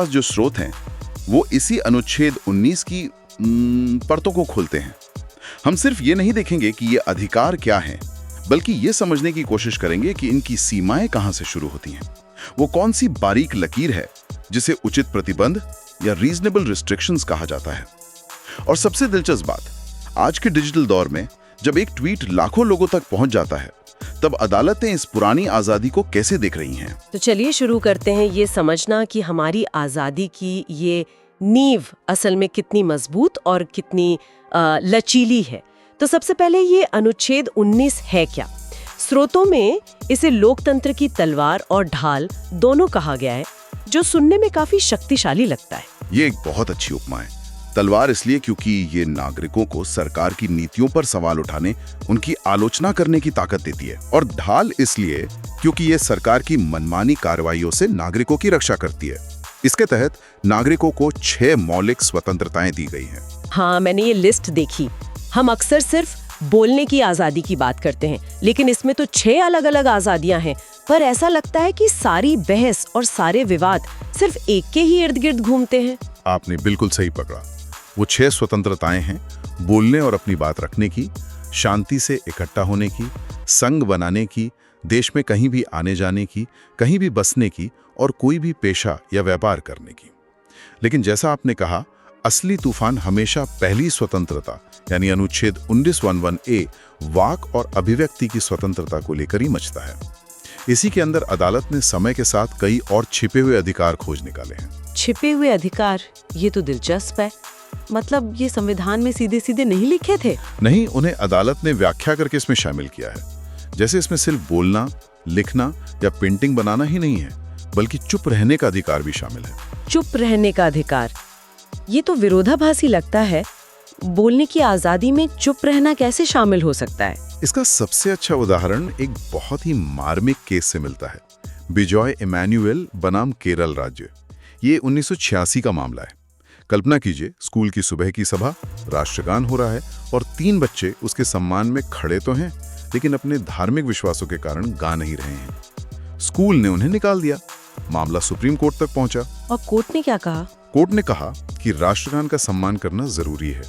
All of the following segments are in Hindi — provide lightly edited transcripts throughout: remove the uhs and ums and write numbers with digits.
पास जो स्रोत हैं वो इसी अनुच्छेद 19 की परतों को खोलते हैं। हम सिर्फ ये नहीं देखेंगे कि ये अधिकार क्या हैं, बल्कि ये समझने की कोशिश करेंगे कि इनकी सीमाएं कहां से शुरू होती हैं। वो कौन सी बारीक लकीर है जिसे उचित प्रतिबंध या रीजनेबल रिस्ट्रिक्शंस कहा जाता है। और सबसे दिलचस्प बात, आज के डिजिटल दौर में जब एक ट्वीट लाखों लोगों तक पहुंच जाता है, तब अदालतें इस पुरानी आजादी को कैसे देख रही हैं? तो चलिए शुरू करते हैं ये समझना कि हमारी आजादी की ये नींव असल में कितनी मजबूत और कितनी लचीली है। तो सबसे पहले ये अनुच्छेद 19 है क्या? स्रोतों में इसे लोकतंत्र की तलवार और ढाल दोनों कहा गया है, जो सुनने में काफी शक्तिशाली लगता है। ये एक बहुत अच्छी उपमा है। तलवार इसलिए क्योंकि ये नागरिकों को सरकार की नीतियों पर सवाल उठाने, उनकी आलोचना करने की ताकत देती है। और ढाल इसलिए क्योंकि ये सरकार की मनमानी कार्रवाइयों से नागरिकों की रक्षा करती है। इसके तहत नागरिकों को 6 मौलिक स्वतंत्रताएं दी गई हैं। हाँ, मैंने ये लिस्ट देखी। हम अक्सर सिर्फ बोलने की आजादी की बात करते हैं, लेकिन इसमें तो 6 अलग-अलग आजादियां हैं। पर ऐसा लगता है कि सारी बहस और सारे विवाद सिर्फ एक के ही इर्द गिर्द घूमते हैं। आपने बिल्कुल सही पकड़ा। वो 6 स्वतंत्रताएं हैं: बोलने और अपनी बात रखने की, शांति से इकट्ठा होने की, संघ बनाने की, देश में कहीं भी आने जाने की, कहीं भी बसने की और कोई भी पेशा या व्यापार करने की। लेकिन जैसा आपने कहा, असली तूफान हमेशा पहली स्वतंत्रता यानी अनुच्छेद 19(1)(a) वाक और अभिव्यक्ति की स्वतंत्रता को लेकर ही मचता है। इसी के अंदर अदालत ने समय के साथ कई और छिपे हुए अधिकार खोज निकाले हैं। छिपे हुए अधिकार, ये तो दिलचस्प है। मतलब ये संविधान में सीधे सीधे नहीं लिखे थे? नहीं, उन्हें अदालत ने व्याख्या करके इसमें शामिल किया है। जैसे इसमें सिर्फ बोलना, लिखना या पेंटिंग बनाना ही नहीं है, बल्कि चुप रहने का अधिकार भी शामिल है। चुप रहने का अधिकार, ये तो विरोधाभासी लगता है। बोलने की आजादी में चुप रहना कैसे शामिल हो सकता है? इसका सबसे अच्छा उदाहरण एक बहुत ही मार्मिक केस से मिलता है। बिजॉय इमैनुअल बनाम केरल राज्य। ये 1986 का मामला है। कल्पना कीजिए, स्कूल की सुबह की सभा, राष्ट्रगान हो रहा है और 3 बच्चे उसके सम्मान में खड़े तो हैं, लेकिन अपने धार्मिक विश्वासों के कारण गा नहीं रहे हैं। स्कूल ने उन्हें निकाल दिया। मामला सुप्रीम कोर्ट तक पहुंचा। और कोर्ट ने क्या कहा? कोर्ट ने कहा कि राष्ट्रगान का सम्मान करना जरूरी है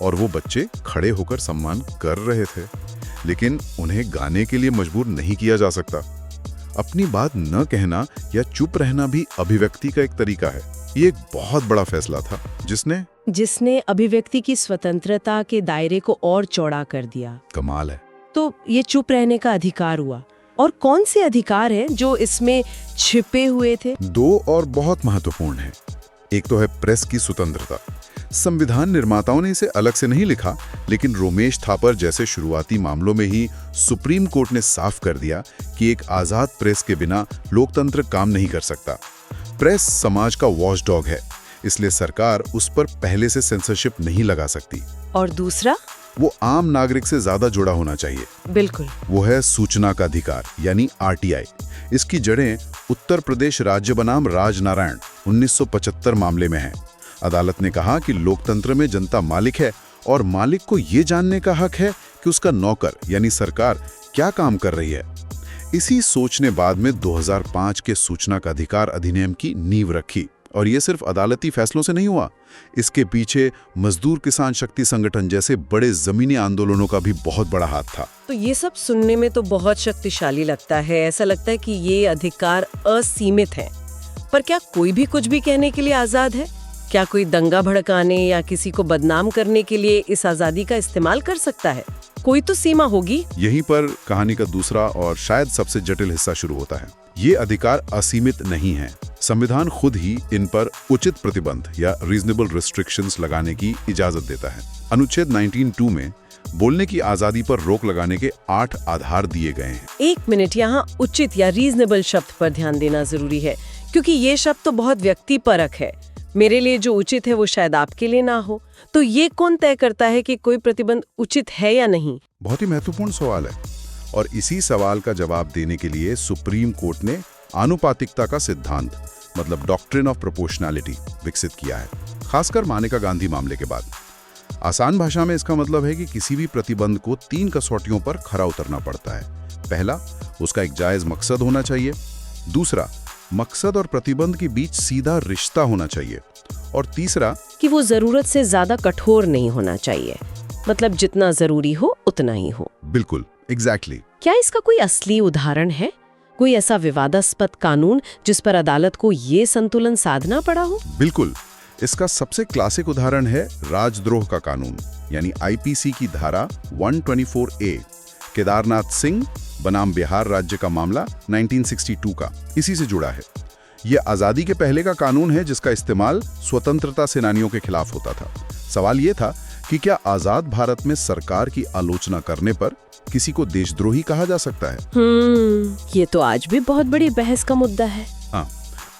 और वो बच्चे खड़े होकर सम्मान कर रहे थे, लेकिन उन्हें गाने के लिए मजबूर नहीं किया जा सकता। अपनी बात न कहना या चुप रहना भी अभिव्यक्ति का एक तरीका है। ये एक बहुत बड़ा फैसला था जिसने अभिव्यक्ति की स्वतंत्रता के दायरे को और चौड़ा कर दिया। कमाल है। तो ये चुप रहने का अधिकार हुआ। और कौन से अधिकार हैं जो इसमें छिपे हुए थे? 2 और बहुत महत्वपूर्ण हैं। एक तो है प्रेस की स्वतंत्रता। संविधान निर्माताओं ने इसे अलग से नहीं लिखा, लेकिन रोमेश थापर जैसे शुरुआती मामलों में ही सुप्रीम कोर्ट ने साफ कर दिया कि एक आजाद प्रेस के बिना लोकतंत्र काम नहीं कर सकता। प्रेस समाज का वॉचडॉग है, इसलिए सरकार उस पर पहले से सेंसरशिप नहीं लगा सकती। और दूसरा, वो आम नागरिक से ज्यादा जुड़ा होना चाहिए। बिल्कुल। वो है सूचना का अधिकार यानी RTI। इसकी जड़ें उत्तर प्रदेश राज्य बनाम राजनारायण 1975 मामले में है। अदालत ने कहा कि लोकतंत्र में जनता मालिक है और मालिक को ये जानने का हक है कि उसका नौकर यानी सरकार क्या काम कर रही है। इसी सोच ने बाद में 2005 के सूचना का अधिकार अधिनियम की नींव रखी। और ये सिर्फ अदालती फैसलों से नहीं हुआ, इसके पीछे मजदूर किसान शक्ति संगठन जैसे बड़े जमीनी आंदोलनों का भी बहुत बड़ा हाथ था। तो ये सब सुनने में तो बहुत शक्तिशाली लगता है। ऐसा लगता है कि ये अधिकार असीमित है। पर क्या कोई भी कुछ भी कहने के लिए आजाद है? क्या कोई दंगा भड़काने या किसी को बदनाम करने के लिए इस आजादी का इस्तेमाल कर सकता है? कोई तो सीमा होगी। यहीं पर कहानी का दूसरा और शायद सबसे जटिल हिस्सा शुरू होता है। ये अधिकार असीमित नहीं है। संविधान खुद ही इन पर उचित प्रतिबंध या रीजनेबल रिस्ट्रिक्शंस लगाने की इजाजत देता है। अनुच्छेद 19(2) में बोलने की आजादी पर रोक लगाने के 8 आधार दिए गए हैं। 1 मिनट, यहाँ उचित या रीजनेबल शब्द पर ध्यान देना जरूरी है, क्योंकि ये शब्द तो बहुत व्यक्तिपरक है। मेरे लिए जो उचित है वो शायद आपके लिए ना हो। तो ये कौन तय करता है कि कोई प्रतिबंध उचित है या नहीं? बहुत ही महत्वपूर्ण सवाल है। और इसी सवाल का जवाब देने के लिए सुप्रीम कोर्ट ने आनुपातिकता का सिद्धांत मतलब डॉक्ट्रिन ऑफ प्रोपोर्शनैलिटी विकसित किया है, खासकर मानेका गांधी मामले के बाद। आसान भाषा में इसका मतलब है कि किसी भी प्रतिबंध को 3 कसौटियों पर खरा उतरना पड़ता है। पहला, उसका एक जायज मकसद होना चाहिए। दूसरा, मकसद और प्रतिबंध के बीच सीधा रिश्ता होना चाहिए। और तीसरा, कि वो जरूरत से ज्यादा कठोर नहीं होना चाहिए, मतलब जितना जरूरी हो उतना ही हो। बिल्कुल, एग्जैक्टली। क्या इसका कोई असली उदाहरण है? कोई ऐसा विवादास्पद कानून जिस पर अदालत को ये संतुलन साधना पड़ा हो? बिल्कुल। इसका सबसे क्लासिक उदाहरण है राजद्रोह का कानून, यानी आईपीसी की धारा 124A। केदारनाथ सिंह बनाम बिहार राज्य का मामला 1962 का इसी से जुड़ा है। यह आज़ादी के पहले का कानून है जिसका इस्तेमाल स्वतंत्रता सेनानियों के खिलाफ होता था। सवाल यह था कि क्या आज़ाद भारत में सरकार की आलोचना करने पर किसी को देशद्रोही कहा जा सकता है? ये तो आज भी बहुत बड़ी बहस का मुद्दा है। हाँ,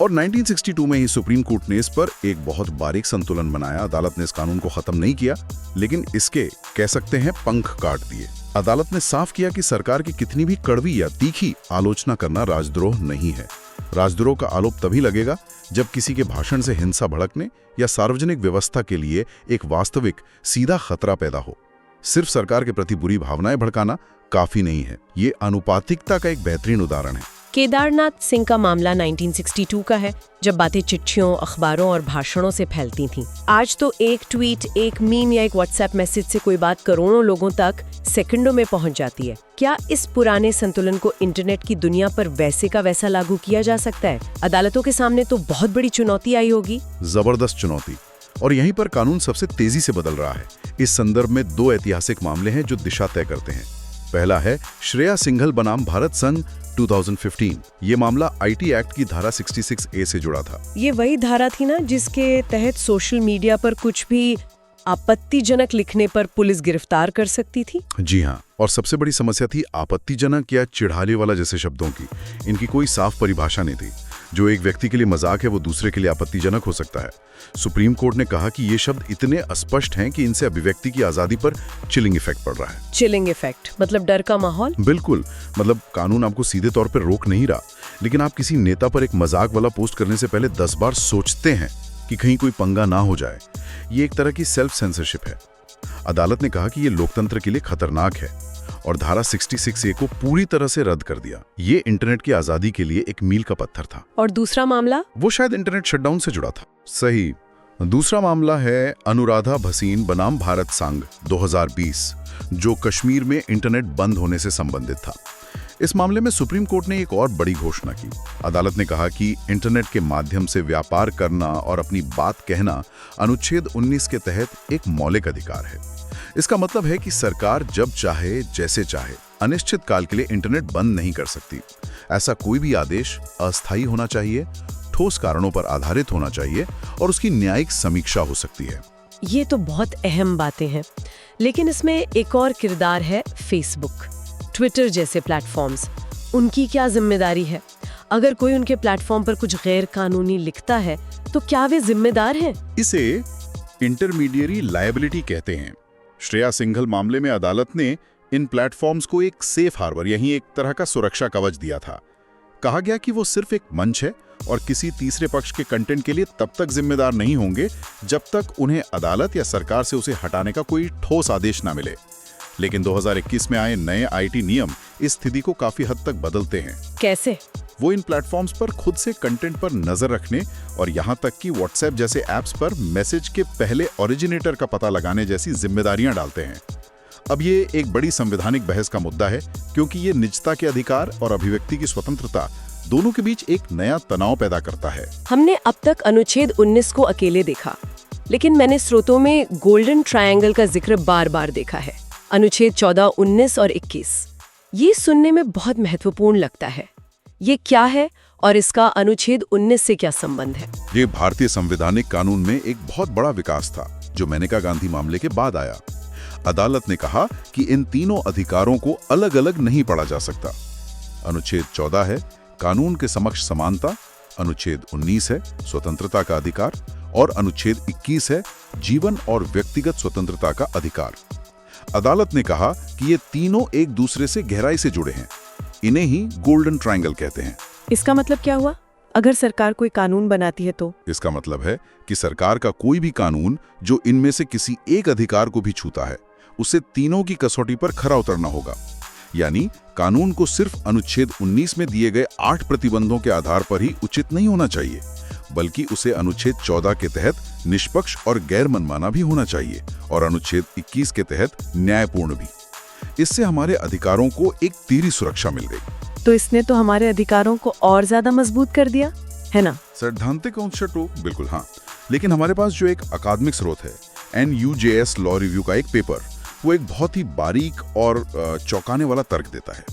और 1962 में ही सुप्रीम कोर्ट ने इस पर एक बहुत बारीक संतुलन बनाया। अदालत ने इस कानून को खत्म नहीं किया, लेकिन इसके कह सकते हैं पंख काट दिए। अदालत ने साफ किया कि सरकार की कितनी भी कड़वी या तीखी आलोचना करना राजद्रोह नहीं है। राजद्रोह का आरोप तभी लगेगा जब किसी के भाषण से हिंसा भड़कने या सार्वजनिक व्यवस्था के लिए एक वास्तविक सीधा खतरा पैदा हो। सिर्फ सरकार के प्रति बुरी भावनाएं भड़काना काफी नहीं है। ये आनुपातिकता का एक बेहतरीन उदाहरण है। केदारनाथ सिंह का मामला 1962 का है, जब बातें चिट्ठियों, अखबारों और भाषणों से फैलती थीं। आज तो एक ट्वीट, एक मीम या एक व्हाट्सएप मैसेज से कोई बात करोड़ों लोगों तक सेकंडों में पहुंच जाती है। क्या इस पुराने संतुलन को इंटरनेट की दुनिया पर वैसे का वैसा लागू किया जा सकता है? अदालतों के सामने तो बहुत बड़ी चुनौती आई होगी। जबरदस्त चुनौती। और यहीं पर कानून सबसे तेजी से बदल रहा है। इस संदर्भ में 2 ऐतिहासिक मामले हैं जो दिशा तय करते हैं। पहला है श्रेया सिंघल बनाम भारत संघ 2015। ये मामला आईटी एक्ट की धारा 66A से जुड़ा था। ये वही धारा थी ना जिसके तहत सोशल मीडिया पर कुछ भी आपत्तिजनक लिखने पर पुलिस गिरफ्तार कर सकती थी। जी हाँ, और सबसे बड़ी समस्या थी आपत्तिजनक या चिढ़ाने वाला जैसे शब्दों की। इनकी कोई साफ परिभाषा नहीं थी। जो एक व्यक्ति के लिए मजाक है वो दूसरे के लिए आपत्तिजनक हो सकता है। सुप्रीम कोर्ट ने कहा कि ये शब्द इतने अस्पष्ट हैं कि इनसे अभिव्यक्ति की आजादी पर चिलिंग इफेक्ट पड़ रहा है। चिलिंग इफेक्ट मतलब डर का माहौल? बिल्कुल, मतलब कानून आपको सीधे तौर पर रोक नहीं रहा, लेकिन आप किसी नेता पर एक मजाक वाला पोस्ट करने से पहले 10 बार सोचते हैं कि कहीं कोई पंगा ना हो जाए। ये एक तरह की सेल्फ सेंसरशिप है। अदालत ने कहा कि ये लोकतंत्र के लिए खतरनाक है और धारा 66A को पूरी तरह से रद्द कर दिया। ये इंटरनेट की आजादी के लिए एक मील का पत्थर था। और दूसरा मामला? वो शायद इंटरनेट शटडाउन से जुड़ा था। सही। दूसरा मामला है अनुराधा भसीन बनाम भारत संघ 2020, जो कश्मीर में इंटरनेट बंद होने से संबंधित था। इस मामले में सुप्रीम कोर्ट ने एक और बड़ी घोषणा की। अदालत ने कहा कि इंटरनेट के माध्यम से व्यापार करना और अपनी बात कहना अनुच्छेद 19 के तहत एक मौलिक अधिकार है। इसका मतलब है कि सरकार जब चाहे, जैसे चाहे, अनिश्चित काल के लिए इंटरनेट बंद नहीं कर सकती। ऐसा कोई भी आदेश अस्थायी होना चाहिए, ठोस कारणों पर आधारित होना चाहिए और उसकी न्यायिक समीक्षा हो सकती है। ये तो बहुत अहम बातें हैं, लेकिन इसमें एक और किरदार है फेसबुक, ट्विटर जैसे प्लेटफॉर्म्स। उनकी क्या जिम्मेदारी है? अगर कोई उनके प्लेटफॉर्म पर कुछ गैर कानूनी लिखता है तो क्या वे जिम्मेदार हैं? इसे इंटरमीडियरी लायबिलिटी कहते हैं। श्रेया सिंघल मामले में अदालत ने इन प्लेटफॉर्म्स को एक सेफ हार्बर, यही एक तरह का सुरक्षा कवच दिया था। कहा गया कि वो सिर्फ एक मंच है और किसी तीसरे पक्ष के कंटेंट के लिए तब तक जिम्मेदार नहीं होंगे जब तक उन्हें अदालत या सरकार से उसे हटाने का कोई ठोस आदेश ना मिले। लेकिन 2021 में आए नए आईटी नियम इस स्थिति को काफी हद तक बदलते हैं। कैसे? वो इन प्लेटफॉर्म्स पर खुद से कंटेंट पर नजर रखने और यहाँ तक कि व्हाट्सएप जैसे ऐप्स पर मैसेज के पहले ओरिजिनेटर का पता लगाने जैसी जिम्मेदारियां डालते हैं। अब ये एक बड़ी संवैधानिक बहस का मुद्दा है, क्योंकि ये निजता के अधिकार और अभिव्यक्ति की स्वतंत्रता दोनों के बीच एक नया तनाव पैदा करता है। हमने अब तक अनुच्छेद 19 को अकेले देखा, लेकिन मैंने स्रोतों में गोल्डन ट्रायंगल का जिक्र बार बार देखा है। अनुच्छेद 14, 19 और 21। ये सुनने में बहुत महत्वपूर्ण लगता है। ये क्या है और इसका अनुच्छेद 19 से क्या संबंध है? ये भारतीय संवैधानिक कानून में एक बहुत बड़ा विकास था जो मेनका गांधी मामले के बाद आया। अदालत ने कहा कि इन तीनों अधिकारों को अलग अलग नहीं पढ़ा जा सकता। अनुच्छेद 14 है कानून के समक्ष समानता, अनुच्छेद 19 है स्वतंत्रता का अधिकार और अनुच्छेद 21 है जीवन और व्यक्तिगत स्वतंत्रता का अधिकार। अदालत ने कहा कि ये तीनों एक दूसरे से गहराई से जुड़े हैं। इन्हें ही गोल्डन ट्रायंगल कहते हैं। इसका मतलब क्या हुआ? अगर सरकार कोई कानून बनाती है तो? इसका मतलब है कि सरकार का कोई भी कानून जो इनमें से किसी एक अधिकार को भी छूता है, उसे तीनों की कसौटी पर खरा उतरना होगा। यानी कानून को सिर्फ अनुच्छेद 19 में दिए गए 8 प्रतिबंधों के आधार पर ही उचित नहीं होना चाहिए, बल्कि उसे अनुच्छेद 14 के तहत निष्पक्ष और गैर मनमाना भी होना चाहिए और अनुच्छेद 21 के तहत न्यायपूर्ण भी। इससे हमारे अधिकारों को एक तिहरी सुरक्षा मिल गई। तो इसने तो हमारे अधिकारों को और ज्यादा मजबूत कर दिया है ना? सैद्धांतिक अंश तो बिल्कुल हाँ, लेकिन हमारे पास जो एक अकादमिक स्रोत है, NUJS लॉ रिव्यू का एक पेपर, वो एक बहुत ही बारीक और चौंकाने वाला तर्क देता है।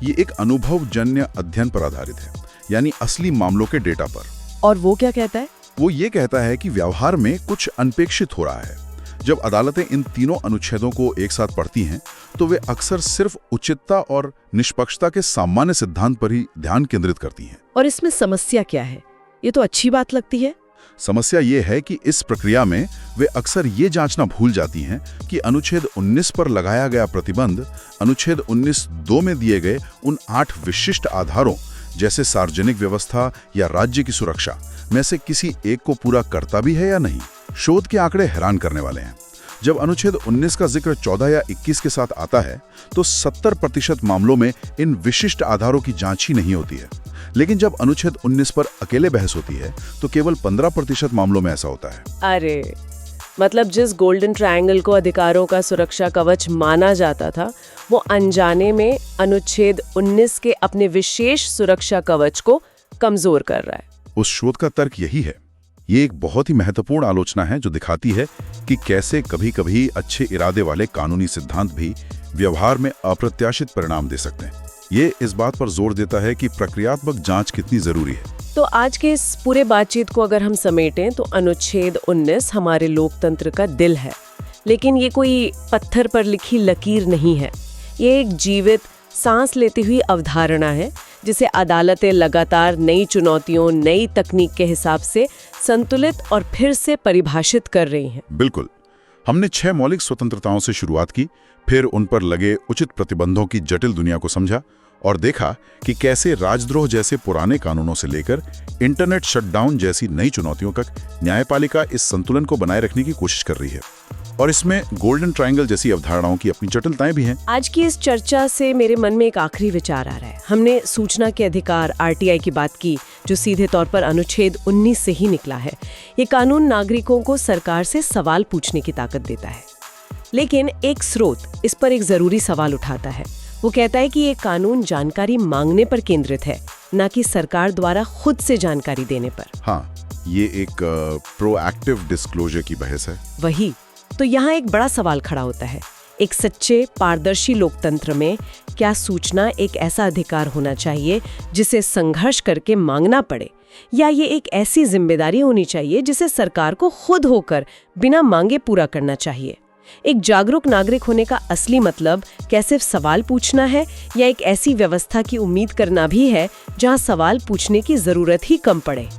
ये एक अनुभवजन्य अध्ययन पर आधारित है, यानी असली मामलों के डेटा पर। और वो क्या कहता है? वो ये कहता है कि व्यवहार में कुछ अनपेक्षित हो रहा है। जब अदालतें इन तीनों अनुच्छेदों को एक साथ पढ़ती हैं, तो वे अक्सर सिर्फ उचितता और निष्पक्षता के सामान्य सिद्धांत पर ही ध्यान केंद्रित करती हैं। और इसमें समस्या क्या है? ये तो अच्छी बात लगती है। समस्या ये है कि इस प्रक्रिया में वे अक्सर ये जांचना भूल जाती हैं कि अनुच्छेद 19 पर लगाया गया प्रतिबंध अनुच्छेद 19(2) में दिए गए उन 8 विशिष्ट आधारों जैसे सार्वजनिक व्यवस्था या राज्य की सुरक्षा में से किसी एक को पूरा करता भी है या नहीं। शोध के आंकड़े हैरान करने वाले हैं। जब अनुच्छेद 19 का जिक्र 14 या 21 के साथ आता है, तो 70% मामलों में इन विशिष्ट आधारों की जांच ही नहीं होती है। लेकिन जब अनुच्छेद 19 पर अकेले बहस होती है, तो केवल 15% मामलों में ऐसा होता है। अरे, मतलब जिस गोल्डन ट्रायंगल को अधिकारों का सुरक्षा कवच माना जाता था, वो अनजाने में अनुच्छेद 19 के अपने विशेष सुरक्षा कवच को कमजोर कर रहा है। उस शोध का तर्क यही है। ये एक बहुत ही महत्वपूर्ण आलोचना है जो दिखाती है कि कैसे कभी-कभी अच्छे इरादे वाले कानूनी सिद्धांत भी व्यवहार में अप्रत्याशित परिणाम दे सकते हैं। ये इस बात पर जोर देता है कि प्रक्रियात्मक जांच कितनी जरूरी है। तो आज के इस पूरे बातचीत को अगर हम समेटें तो अनुच्छेद 19 हमारे लोकतंत्र का दिल है, लेकिन ये कोई पत्थर पर लिखी लकीर नहीं है। ये एक जीवित, सांस लेती हुई अवधारणा है जिसे अदालतें लगातार नई चुनौतियों, नई तकनीक के हिसाब से संतुलित और फिर से परिभाषित कर रही हैं। बिल्कुल। हमने 6 मौलिक स्वतंत्रताओं से शुरुआत की, फिर उन पर लगे उचित प्रतिबंधों की जटिल दुनिया को समझा और देखा कि कैसे राजद्रोह जैसे पुराने कानूनों से लेकर इंटरनेट शटडाउन जैसी नई चुनौतियों तक न्यायपालिका इस संतुलन को बनाए रखने की कोशिश कर रही है। और इसमें गोल्डन ट्रायंगल जैसी अवधारणाओं की अपनी जटिलताएं भी हैं। आज की इस चर्चा से मेरे मन में एक आखिरी विचार आ रहा है। हमने सूचना के अधिकार RTI की बात की, जो सीधे तौर पर अनुच्छेद 19 से ही निकला है। ये कानून नागरिकों को सरकार से सवाल पूछने की ताकत देता है, लेकिन एक स्रोत इस पर एक जरूरी सवाल उठाता है। वो कहता है कि ये कानून जानकारी मांगने पर केंद्रित है, न कि सरकार द्वारा खुद से जानकारी देने पर। हाँ, ये एक प्रोएक्टिव डिस्क्लोजर की बहस है। वही तो यहाँ एक बड़ा सवाल खड़ा होता है। एक सच्चे पारदर्शी लोकतंत्र में क्या सूचना एक ऐसा अधिकार होना चाहिए जिसे संघर्ष करके मांगना पड़े, या ये एक ऐसी जिम्मेदारी होनी चाहिए जिसे सरकार को खुद होकर बिना मांगे पूरा करना चाहिए? एक जागरूक नागरिक होने का असली मतलब क्या सिर्फ सवाल पूछना है, या एक ऐसी व्यवस्था की उम्मीद करना भी है जहां सवाल पूछने की जरूरत ही कम पड़े?